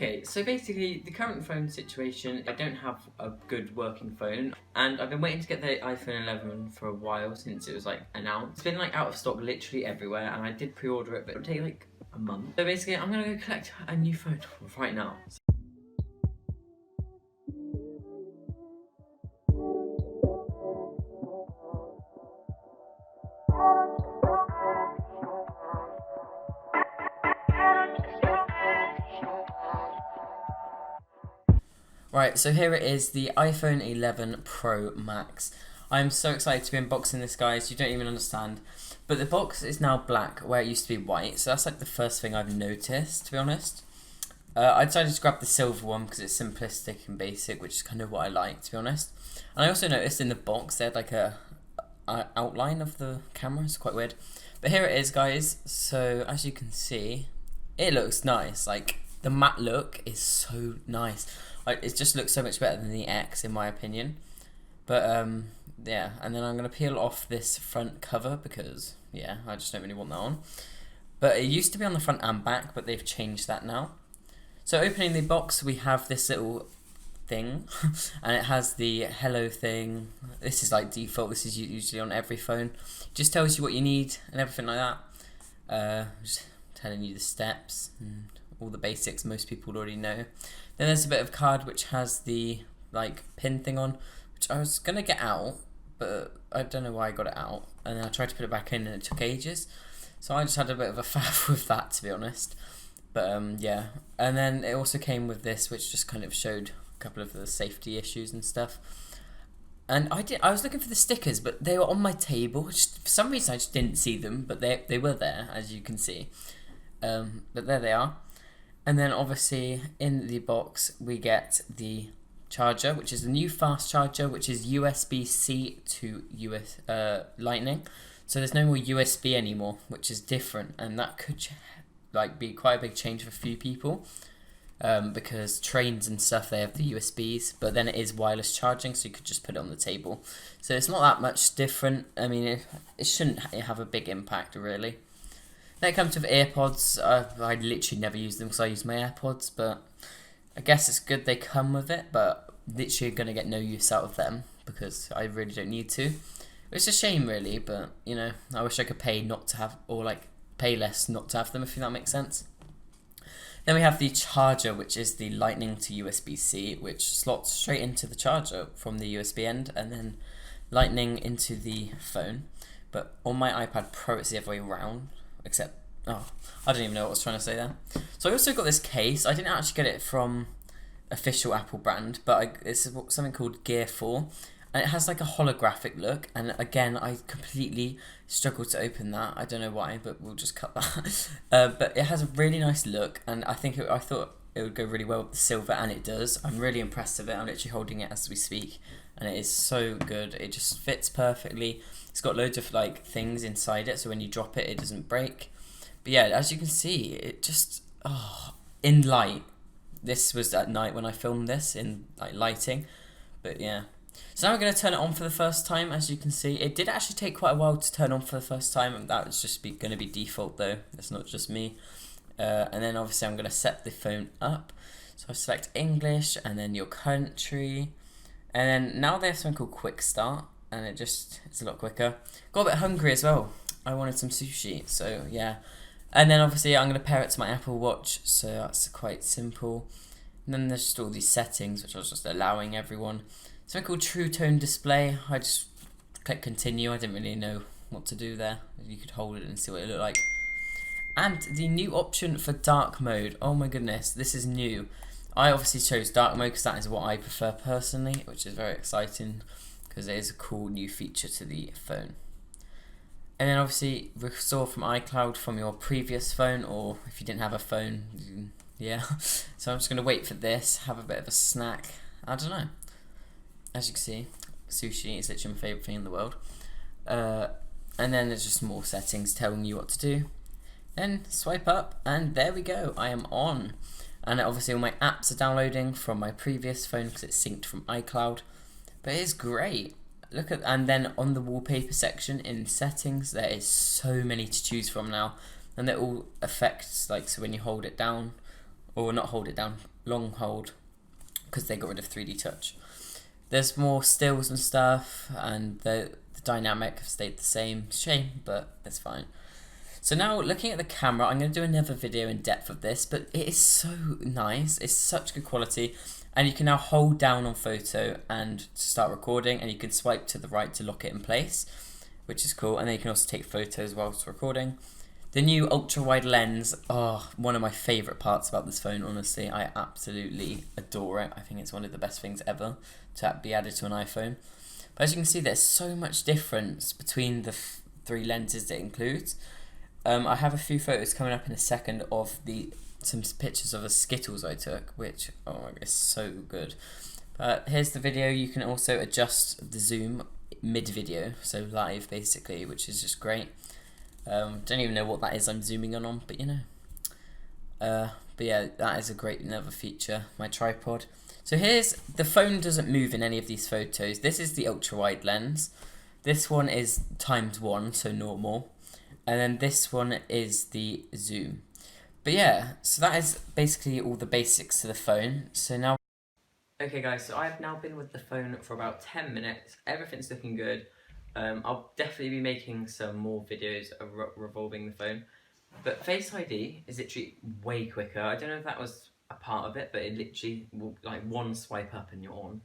Okay, so basically the current phone situation, I don't have a good working phone, and I've been waiting to get the iPhone 11 for a while since it was like announced. It's been like out of stock literally everywhere, and I did pre-order it, but it'll take like a month. So basically I'm gonna go collect a new phone right now. Right, so here it is, the iPhone 11 Pro Max. I'm so excited to be unboxing this, guys, you don't even understand. But the box is now black, where it used to be white, so that's like the first thing I've noticed, to be honest. I decided to grab the silver one because it's simplistic and basic, which is kind of what I like, to be honest. And I also noticed in the box they had like a outline of the camera, it's quite weird. But here it is, guys, so as you can see, it looks nice, like the matte look is so nice. It just looks so much better than the X in my opinion. But yeah, and then I'm going to peel off this front cover because, yeah, I just don't really want that on. But it used to be on the front and back, but they've changed that now. So opening the box, we have this little thing, and it has the hello thing. This is like default, this is usually on every phone. It just tells you what you need and everything like that. Just telling you the steps and all the basics most people already know. Then there's a bit of card which has the like pin thing on, which I was gonna get out, but I don't know why I got it out. And then I tried to put it back in and it took ages. So I just had a bit of a faff with that, to be honest. But yeah, and then it also came with this, which just kind of showed a couple of the safety issues and stuff. And I was looking for the stickers, but they were on my table. For some reason I just didn't see them, but they were there, as you can see. But there they are. And then obviously in the box we get the charger, which is the new fast charger, which is USB-C to Lightning. So there's no more USB anymore, which is different, and that could like be quite a big change for a few people, because trains and stuff, they have the USBs, but then it is wireless charging, so you could just put it on the table. So it's not that much different. I mean, it shouldn't have a big impact really. Then it comes with AirPods. I literally never use them because I use my AirPods, but I guess it's good they come with it, but literally going to get no use out of them because I really don't need to. It's a shame really, but you know, I wish I could pay not to have, or like pay less not to have them, if that makes sense. Then we have the charger, which is the Lightning to USB-C, which slots straight into the charger from the USB end and then Lightning into the phone. But on my iPad Pro it's the other way around. Except, oh, I don't even know what I was trying to say there. So I also got this case. I didn't actually get it from official Apple brand, but it's something called Gear 4, and it has like a holographic look. And again, I completely struggled to open that. I don't know why, but we'll just cut that. But it has a really nice look, and I thought it would go really well with the silver, and it does. I'm really impressed with it. I'm literally holding it as we speak, and it is so good. It just fits perfectly. It's got loads of like things inside it, so when you drop it, it doesn't break. But yeah, as you can see, it just, in light. This was at night when I filmed this, in like lighting. But yeah. So now we're going to turn it on for the first time, as you can see. It did actually take quite a while to turn on for the first time, and that was just going to be default though. That's not just me. And then obviously I'm going to set the phone up. So I select English and then your country. And then now they have something called Quick Start, and it's a lot quicker. Got a bit hungry as well. I wanted some sushi, so yeah. And then obviously I'm going to pair it to my Apple Watch, so that's quite simple. And then there's just all these settings, which I was just allowing everyone. Something called True Tone Display. I just click continue. I didn't really know what to do there. You could hold it and see what it looked like. And the new option for dark mode. Oh my goodness, this is new. I obviously chose dark mode because that is what I prefer personally, which is very exciting because it is a cool new feature to the phone. And then obviously restore from iCloud from your previous phone, or if you didn't have a phone, yeah. So I'm just going to wait for this, have a bit of a snack. I don't know. As you can see, sushi is literally my favourite thing in the world. And then there's just more settings telling you what to do. Then swipe up, and there we go. I am on. And obviously all my apps are downloading from my previous phone because it's synced from iCloud. But it is great. Look at, and then on the wallpaper section in settings, there is so many to choose from now, and they're all effects, like so when you hold it down or not hold it down, long hold, because they got rid of 3D touch. There's more stills and stuff, and the dynamic have stayed the same. Shame, but it's fine. So now looking at the camera, I'm going to do another video in depth of this, but it is so nice. It's such good quality, and you can now hold down on photo and start recording, and you can swipe to the right to lock it in place, which is cool. And then you can also take photos whilst recording. The new ultra wide lens, one of my favourite parts about this phone, honestly. I absolutely adore it. I think it's one of the best things ever to be added to an iPhone. But as you can see, there's so much difference between the three lenses it includes. I have a few photos coming up in a second of some pictures of the Skittles I took, which, oh my god, it's so good. But here's the video. You can also adjust the zoom mid-video, so live basically, which is just great. Don't even know what that is I'm zooming on, but you know. But yeah, that is a great another feature, my tripod. So the phone doesn't move in any of these photos. This is the ultra wide lens. This one is ×1, so normal. And then this one is the zoom. But yeah, so that is basically all the basics to the phone. So now... Okay guys, so I've now been with the phone for about 10 minutes. Everything's looking good. I'll definitely be making some more videos revolving the phone. But Face ID is literally way quicker. I don't know if that was a part of it, but it literally will, like, one swipe up and you're on.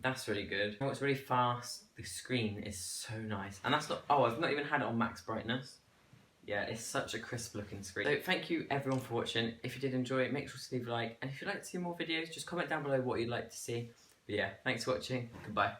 That's really good. Oh, it's really fast. The screen is so nice. And that's not... Oh, I've not even had it on max brightness. Yeah, it's such a crisp looking screen. So thank you everyone for watching. If you did enjoy it, make sure to leave a like. And if you'd like to see more videos, just comment down below what you'd like to see. But yeah, thanks for watching. Goodbye.